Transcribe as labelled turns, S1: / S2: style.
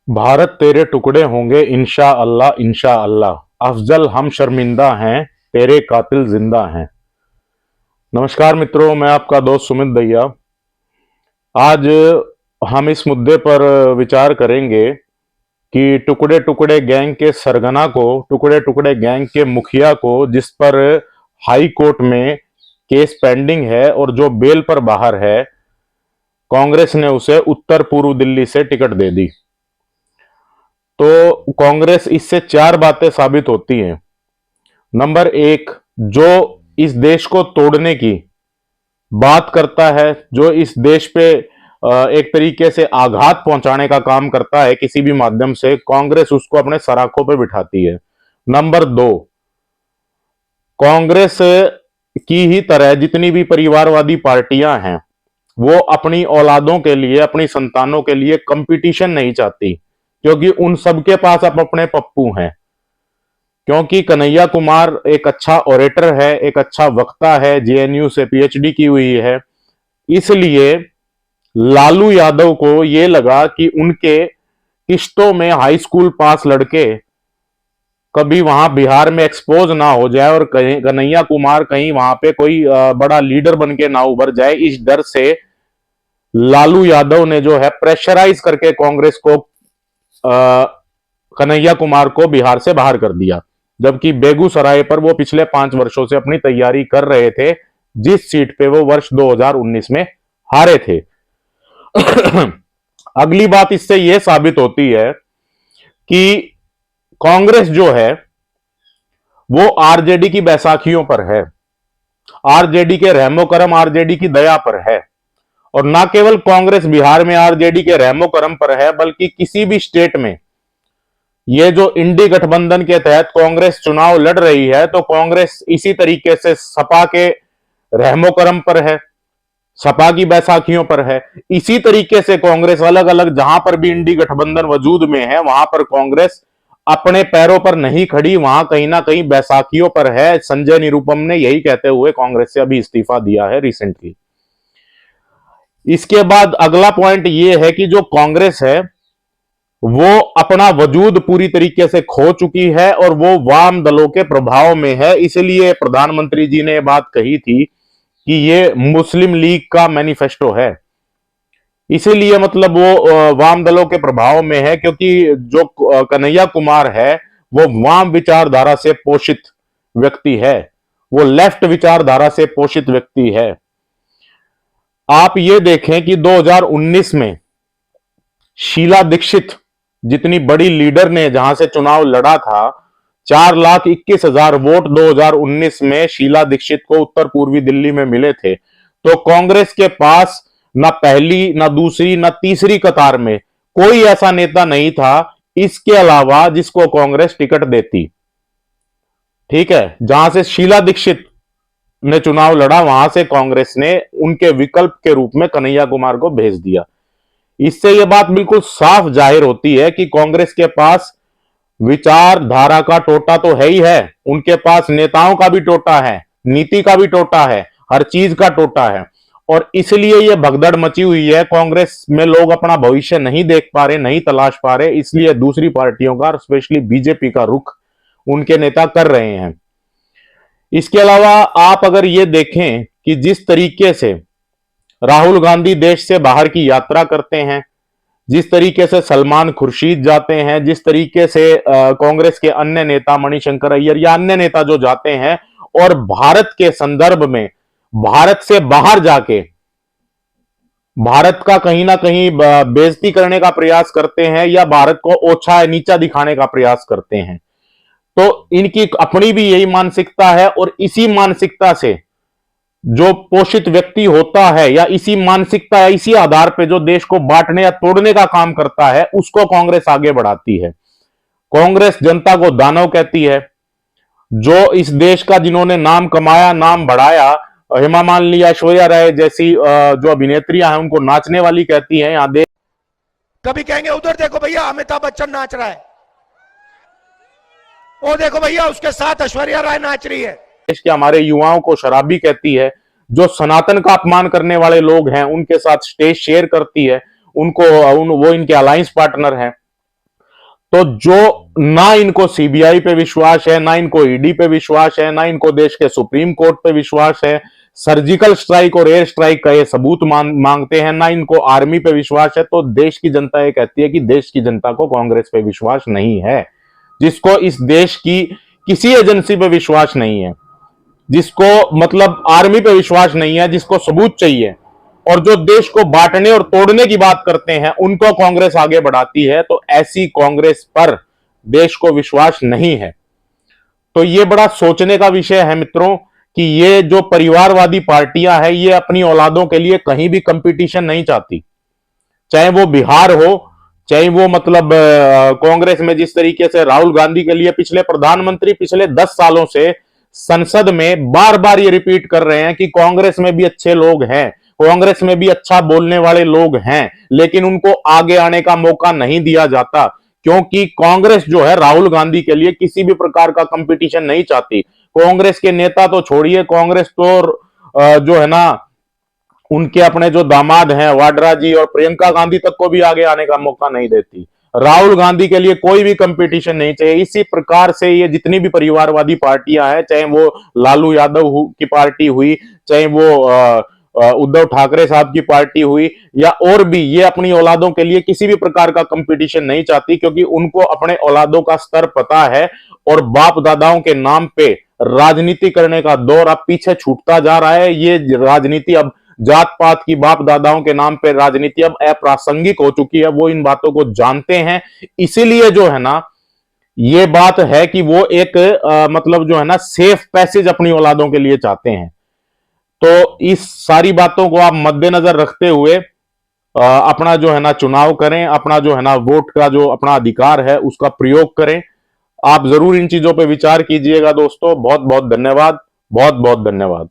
S1: भारत तेरे टुकड़े होंगे इंशा अल्लाह इंशा अल्लाह। अफजल हम शर्मिंदा हैं, तेरे कातिल जिंदा हैं। नमस्कार मित्रों, मैं आपका दोस्त सुमित दैया। आज हम इस मुद्दे पर विचार करेंगे कि टुकड़े टुकड़े गैंग के सरगना को, टुकड़े टुकड़े गैंग के मुखिया को, जिस पर हाई कोर्ट में केस पेंडिंग है और जो बेल पर बाहर है, कांग्रेस ने उसे उत्तर पूर्व दिल्ली से टिकट दे दी। तो कांग्रेस इससे चार बातें साबित होती हैं। नंबर एक, जो इस देश को तोड़ने की बात करता है, जो इस देश पे एक तरीके से आघात पहुंचाने का काम करता है किसी भी माध्यम से, कांग्रेस उसको अपने सराखों पर बिठाती है। नंबर दो, कांग्रेस की ही तरह जितनी भी परिवारवादी पार्टियां हैं, वो अपनी औलादों के लिए, अपनी संतानों के लिए कंपटीशन नहीं चाहती, क्योंकि उन सबके पास अब अपने पप्पू हैं। क्योंकि कन्हैया कुमार एक अच्छा ओरेटर है, एक अच्छा वक्ता है, जेएनयू से पीएचडी की हुई है, इसलिए लालू यादव को यह लगा कि उनके किश्तों में हाई स्कूल पास लड़के कभी वहां बिहार में एक्सपोज ना हो जाए और कहीं कन्हैया कुमार कहीं वहां पे कोई बड़ा लीडर बन के ना उभर जाए, इस डर से लालू यादव ने जो है प्रेशराइज करके कांग्रेस को, कन्हैया कुमार को बिहार से बाहर कर दिया। जबकि बेगूसराय पर वो पिछले 5 वर्षों से अपनी तैयारी कर रहे थे, जिस सीट पे वो वर्ष 2019 में हारे थे। अगली बात इससे यह साबित होती है कि कांग्रेस जो है वो आरजेडी की बैसाखियों पर है, आरजेडी के रहमो करम, आरजेडी की दया पर है। और ना केवल कांग्रेस बिहार में आरजेडी के रहमो करम पर है, बल्कि किसी भी स्टेट में ये जो इंडी गठबंधन के तहत कांग्रेस चुनाव लड़ रही है, तो कांग्रेस इसी तरीके से सपा के रहमो करम पर है, सपा की बैसाखियों पर है। इसी तरीके से कांग्रेस अलग अलग जहां पर भी इंडी गठबंधन वजूद में है, वहां पर कांग्रेस अपने पैरों पर नहीं खड़ी, वहां कहीं ना कहीं बैसाखियों पर है। संजय निरुपम ने यही कहते हुए कांग्रेस से अभी इस्तीफा दिया है रिसेंटली। इसके बाद अगला पॉइंट यह है कि जो कांग्रेस है वो अपना वजूद पूरी तरीके से खो चुकी है और वो वाम दलों के प्रभाव में है। इसलिए प्रधानमंत्री जी ने बात कही थी कि ये मुस्लिम लीग का मैनिफेस्टो है, इसीलिए मतलब वो वाम दलों के प्रभाव में है, क्योंकि जो कन्हैया कुमार है वो वाम विचारधारा से पोषित व्यक्ति है, वो लेफ्ट विचारधारा से पोषित व्यक्ति है। आप ये देखें कि 2019 में शीला दीक्षित जितनी बड़ी लीडर ने जहां से चुनाव लड़ा था, 4,21,000 वोट 2019 में शीला दीक्षित को उत्तर पूर्वी दिल्ली में मिले थे। तो कांग्रेस के पास ना पहली, ना दूसरी, ना तीसरी कतार में कोई ऐसा नेता नहीं था इसके अलावा जिसको कांग्रेस टिकट देती। ठीक है, जहां से शीला दीक्षित ने चुनाव लड़ा, वहां से कांग्रेस ने उनके विकल्प के रूप में कन्हैया कुमार को भेज दिया। इससे यह बात बिल्कुल साफ जाहिर होती है कि कांग्रेस के पास विचारधारा का टोटा तो है ही है, उनके पास नेताओं का भी टोटा है, नीति का भी टोटा है, हर चीज का टोटा है। और इसलिए यह भगदड़ मची हुई है, कांग्रेस में लोग अपना भविष्य नहीं देख पा रहे, नहीं तलाश पा रहे, इसलिए दूसरी पार्टियों का, स्पेशली बीजेपी का रुख उनके नेता कर रहे हैं। इसके अलावा आप अगर ये देखें कि जिस तरीके से राहुल गांधी देश से बाहर की यात्रा करते हैं, जिस तरीके से सलमान खुर्शीद जाते हैं, जिस तरीके से कांग्रेस के अन्य नेता मणिशंकर अय्यर या अन्य नेता जो जाते हैं और भारत के संदर्भ में भारत से बाहर जाके भारत का कहीं ना कहीं बेइज्जती करने का प्रयास करते हैं या भारत को ओछा नीचा दिखाने का प्रयास करते हैं, तो इनकी अपनी भी यही मानसिकता है। और इसी मानसिकता से जो पोषित व्यक्ति होता है, या इसी मानसिकता या इसी आधार पे जो देश को बांटने या तोड़ने का काम करता है, उसको कांग्रेस आगे बढ़ाती है। कांग्रेस जनता को दानव कहती है। जो इस देश का जिन्होंने नाम कमाया, नाम बढ़ाया, हेमा मालिनी, ऐश्वर्या राय जैसी जो अभिनेत्रियां हैं उनको नाचने वाली कहती हैं। यहां देख,
S2: कभी कहेंगे उधर देखो भैया अमिताभ बच्चन नाच रहा है, वो देखो भैया उसके साथ ऐश्वर्या राय नाच रही है।
S1: देश के हमारे युवाओं को शराबी कहती है। जो सनातन का अपमान करने वाले लोग हैं उनके साथ स्टेज शेयर करती है, वो इनके अलायंस पार्टनर हैं। तो जो ना इनको सीबीआई पे विश्वास है, ना इनको ईडी पे विश्वास है, ना इनको देश के सुप्रीम कोर्ट पे विश्वास है, सर्जिकल स्ट्राइक और एयर स्ट्राइक का ये सबूत मांगते हैं, ना इनको आर्मी पे विश्वास है, तो देश की जनता ये कहती है कि देश की जनता को कांग्रेस पे विश्वास नहीं है। जिसको इस देश की किसी एजेंसी पे विश्वास नहीं है, जिसको मतलब आर्मी पे विश्वास नहीं है, जिसको सबूत चाहिए, और जो देश को बांटने और तोड़ने की बात करते हैं, उनको कांग्रेस आगे बढ़ाती है। तो ऐसी कांग्रेस पर देश को विश्वास नहीं है। तो ये बड़ा सोचने का विषय है मित्रों कि ये जो परिवारवादी पार्टियां हैं, ये अपनी औलादों के लिए कहीं भी कंपटीशन नहीं चाहती। चाहे वो बिहार हो, चाहे वो मतलब कांग्रेस में जिस तरीके से राहुल गांधी के लिए पिछले प्रधानमंत्री पिछले 10 सालों से संसद में बार बार ये रिपीट कर रहे हैं कि कांग्रेस में भी अच्छे लोग हैं, कांग्रेस में भी अच्छा बोलने वाले लोग हैं, लेकिन उनको आगे आने का मौका नहीं दिया जाता, क्योंकि कांग्रेस जो है राहुल गांधी के लिए किसी भी प्रकार का कंपटीशन नहीं चाहती। कांग्रेस के नेता तो छोड़िए, कांग्रेस तो जो है ना, उनके अपने जो दामाद हैं वाड्रा जी और प्रियंका गांधी तक को भी आगे आने का मौका नहीं देती। राहुल गांधी के लिए कोई भी कंपटीशन नहीं चाहिए। इसी प्रकार से ये जितनी भी परिवारवादी पार्टियां हैं, चाहे वो लालू यादव की पार्टी हुई, चाहे वो उद्धव ठाकरे साहब की पार्टी हुई, या और भी, ये अपनी औलादों के लिए किसी भी प्रकार का कंपटीशन नहीं चाहती, क्योंकि उनको अपने औलादों का स्तर पता है। और बाप दादाओं के नाम पे राजनीति करने का दौर अब पीछे छूटता जा रहा है। ये राजनीति अब जात पात की, बाप दादाओं के नाम पे राजनीति अब अप्रासंगिक हो चुकी है। वो इन बातों को जानते हैं, इसीलिए जो है ना, ये बात है कि वो एक मतलब जो है ना, सेफ पैसेज अपनी औलादों के लिए चाहते हैं। तो इस सारी बातों को आप मद्देनजर रखते हुए अपना जो है ना चुनाव करें, अपना जो है ना वोट का जो अपना अधिकार है उसका प्रयोग करें। आप जरूर इन चीजों पर विचार कीजिएगा दोस्तों। बहुत बहुत धन्यवाद, बहुत बहुत धन्यवाद।